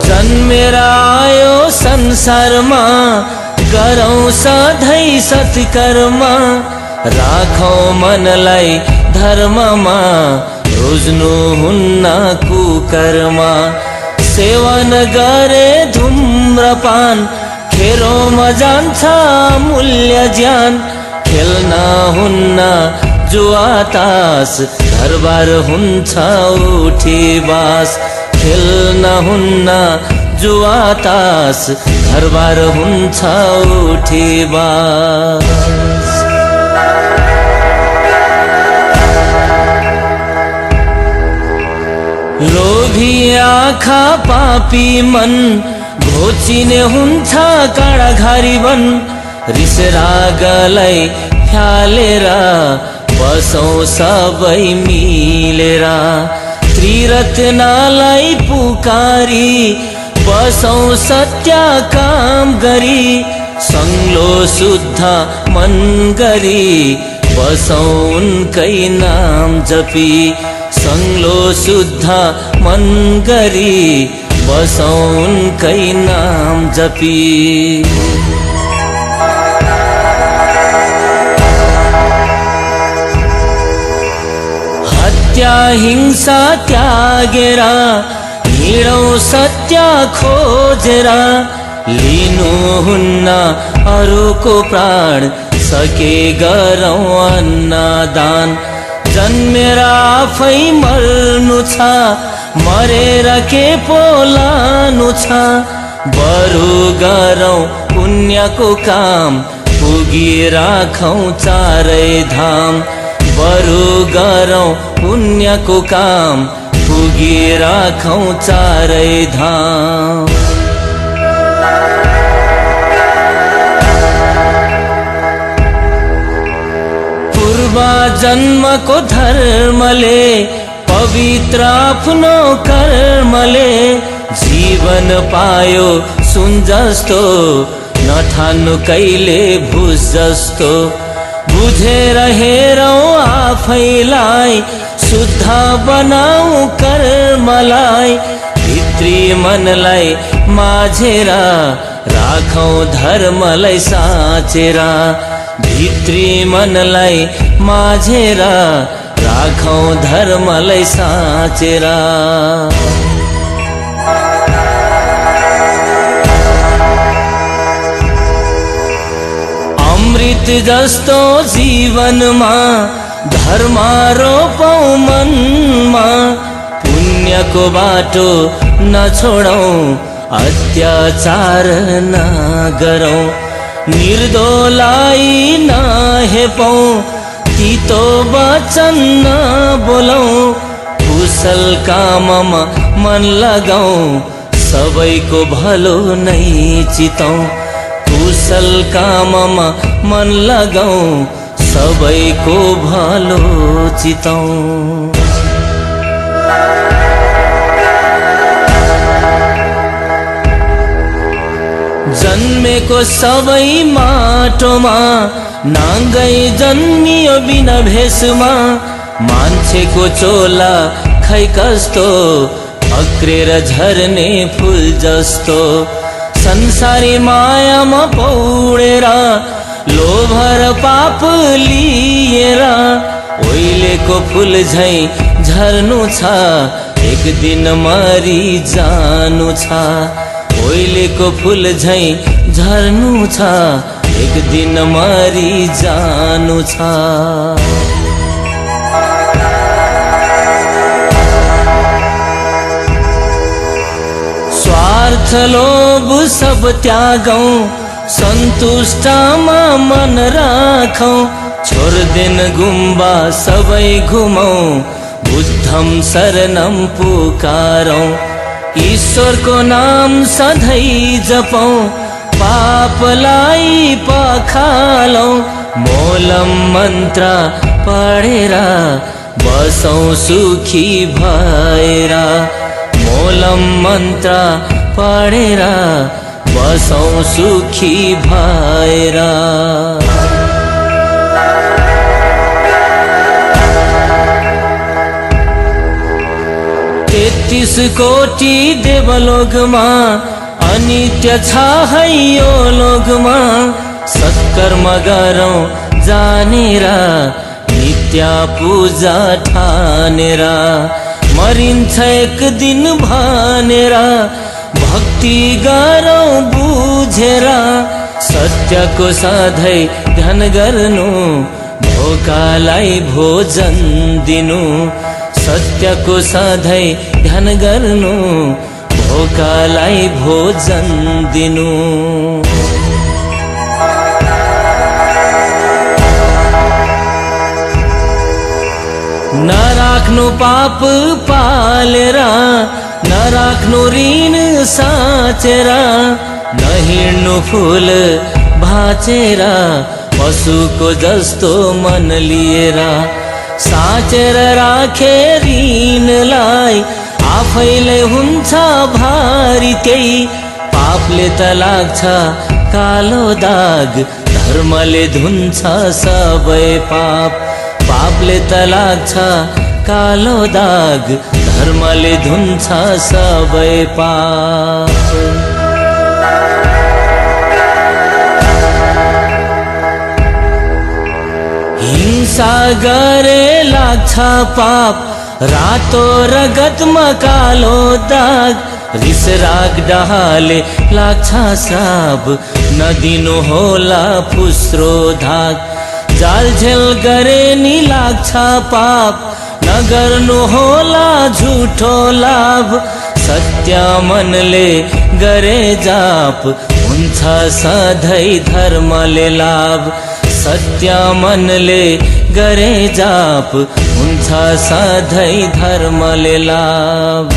जन्मेर आयो संसारमा गरौँ सधैँ सत्कर्म राखौँ मनलाई धर्ममा रोज्नु हुन्न कुकर्म सेवन गरे धूम्रपान खेरोमा जान्छ मूल्य ज्यान खेल्न हुन्न जुवा तास घरबार हुन्छ उठी बास खेल्न हुन्न जुवा तास घरबार हुन्छ उठी बास लोभी आँखा पापी मन घोचिने हुन्छ काँडाघारी वन रिस रागलाई फ्यालेर बसौँ सबै मिलेर त्रिरत्नलाई पुकारी बसौँ सत्य काम गरी संगलो शुद्ध मन गरी बसौँ उनकै नाम जपी संगलो शुद्ध मन गरी बसौँ उनकै नाम जपी हत्या हिंसा त्यागेर हिँडौँ सत्य खोजेर लिनु हुन्न अरूको प्राण सके गरौँ अन्नदान जन्मेर आफै मर्नु छ मरेर के पो लानु छ बरु गरौँ पुण्यको काम पुगी राखौँ चारै धाम बरु गरौँ पुण्यको काम पुगी राखौँ चारै धाम पूर्व जन्मको धर्मले पवित्र आफ्नो कर्मले जीवन पायो सुन जस्तो नठान्नु कहिले भुस जस्तो बुझेर हेरौँ आफैलाई शुद्ध बनाऊ कर्मलाई भित्री मनलाई माझेर राखौँ धर्मलाई साँचेर भित्री मनलाई माझेर राखौँ धर्मलाई साँचेर अमृत जस्तो जीवनमा धर्म रोपौँ मनमा पुण्यको बाटो नछोडौँ अत्याचार नगरौँ निर्दोलाई नहेपौँ तीतो वचन नबोलौँ कुशल काममा मन लगाऊँ सबैको भलो नै चितौँ कुशल काममा मन लगाऊँ सबैको भलो चितौँ जन्मेको सबै माटोमा नाङ्गै जन्मियो बिना भेषमा मान्छेको चोला खै कस्तो अक्रेर झर्ने फुल जस्तो संसारी मायामा पौडेर लोभ र पाप लिएर ओइलेको फुल झैं झर्नु छ एक दिन मरि जानु छ ओइलेको फुल झैं झर्नु छ एक दिन मरि जानु छ स्वार्थ लोभ सब त्यागौं सन्तुष्टमा मन राखौं छोड्देन गुम्बा सबै घुमौं बुद्धम शरणम पुकारौं ईश्वरको नाम सधैँ जपौं पापलाई पखालौं मोलम मन्त्र पढेर बसौं सुखी भएर मोलम मन्त्र पढेर बसौं सुखी भएर तेत्तीस कोटी देवलोकमा अनित्य छ है यो लोकमा। सत्कर्म गरौँ जानेर नित्य पूजा ठानेर मरिन्छ एक दिन भनेर भक्ति गरौँ बुझेर। सत्यको सधैँ ध्यान गर्नु भोकालाई भोजन दिनु। सत्यको सधैँ ध्यान गर्नु भोकालाई भोजन दिनु। नराख्नु पाप पालेर नराख्नु ऋण साचेर नहिँड्नु फुल भाचेर पशुको जस्तो मन लिएर। साचेर राखे ऋणलाई आफैले हुन्छ भारी त्यही पापले त लाग्छ कालो दाग धर्मले धुन्छ सबै पाप। पापले त लाग्छ कालो दाग धर्मले धुन्छ सबै पाप। हिंसा गरे लाग्छ पाप रातो रगतमा कालो दाग। रिस राग डहाले लाग्छ श्राप नदिनु होला फुस्रो धाग। जालझेल गरे नि लाग्छ पाप नगर्नु होला झुठो लाभ। सत्य मनले गरे जाप हुन्छ सधैँ धर्मले लाभ। सत्य मनले गरे जाप हुन्छ सधैँ धर्मले लाभ।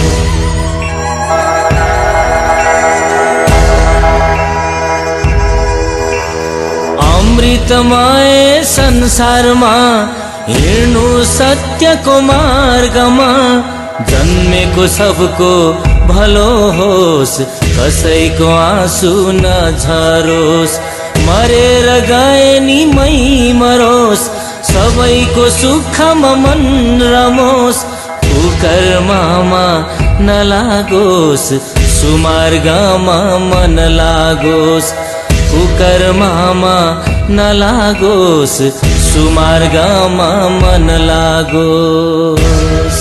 अमृतमय संसारमा हिँड्नु सत्यको मार्गमा। जन्मेको सबको भलो होस् कसैको आँसु नझरोस्। मरेर गए नि मै मरोस् सबैको सुखमा मन रमोस्। कुकर्ममा नलागोस् सुमार्गमा मन लागोस्। कुकर्ममा नलागोस् सुमार्गमा मन लागोस्।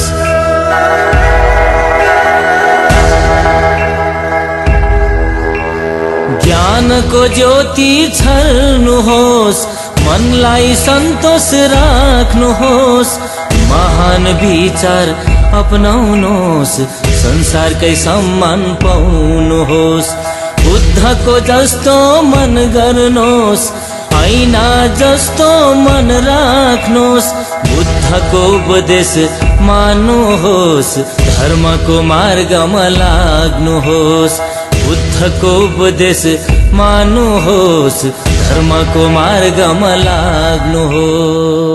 ज्ञानको ज्योति छर्नुहोस् मनलाई सन्तोष राख्नुहोस्। महान विचार अपनाउनुहोस् संसारकै सम्मान पाउनुहोस्। बुद्धको जस्तो मन गर्नुहोस् ऐना जस्तो मन राख्नुहोस्। बुद्धको उपदेश मान्नुहोस् धर्मको मार्गमा लाग्नुहोस्। बुद्धको उपदेश मान्नुहोस् धर्मको मार्गमा लाग्नुहोस्।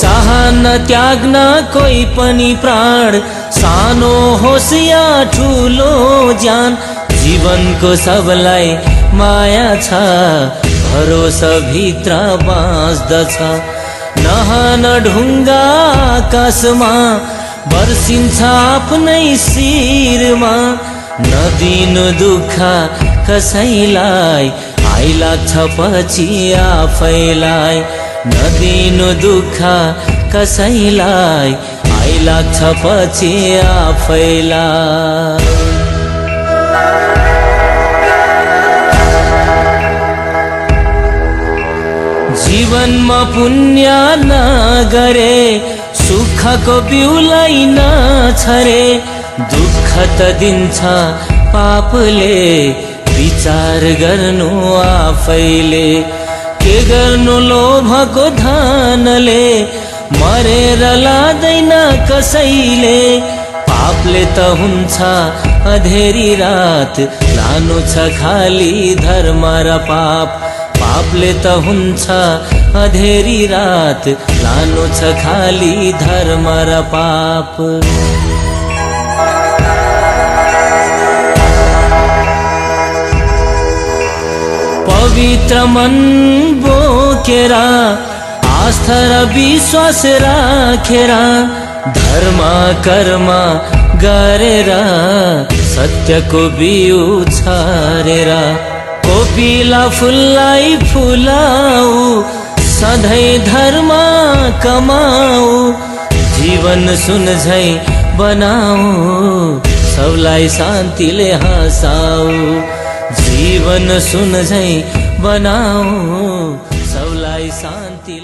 चाहन्न त्याग्न कोही पनि प्राण सानो होस् या ठुलो ज्यान। जीवनको सबलाई माया छ भरोसा भित्र बाँच्दछ। नहान ढुङ्गा आकाशमा बर्सिन्छ आफ्नै शिरमा। नदिनु दुःख कसैलाई आइलाग्छ पछि आफैलाई। नदिनु दुःख कसैलाई आइलाग्छ पछि आफैलाई। जीवनमा पुण्य नगरे सुखको बिउलाई नछरे। दुःख त दिन्छ पापले विचार गर्नु आफैले। के गर्नु लोभको धनले मरेर लादैन कसैले। पापले त हुन्छ अधेरी रात लानु छ खाली धर्म र पाप। पापले त हुन्छ अधेरी रात लानु छ खाली धर्म र पाप। पवित्र मन बोकेर आस्था र विश्वास राखेर धर्म कर्म गरेर सत्यको बिउ छरेर कोपिला फुललाई फुलाऊ सधैँ धर्म कमाऊ जीवन सुन झै बनाऊ सबलाई शान्तिले हँसाऊ जीवन सुन झै बनाऊ सबलाई शान्ति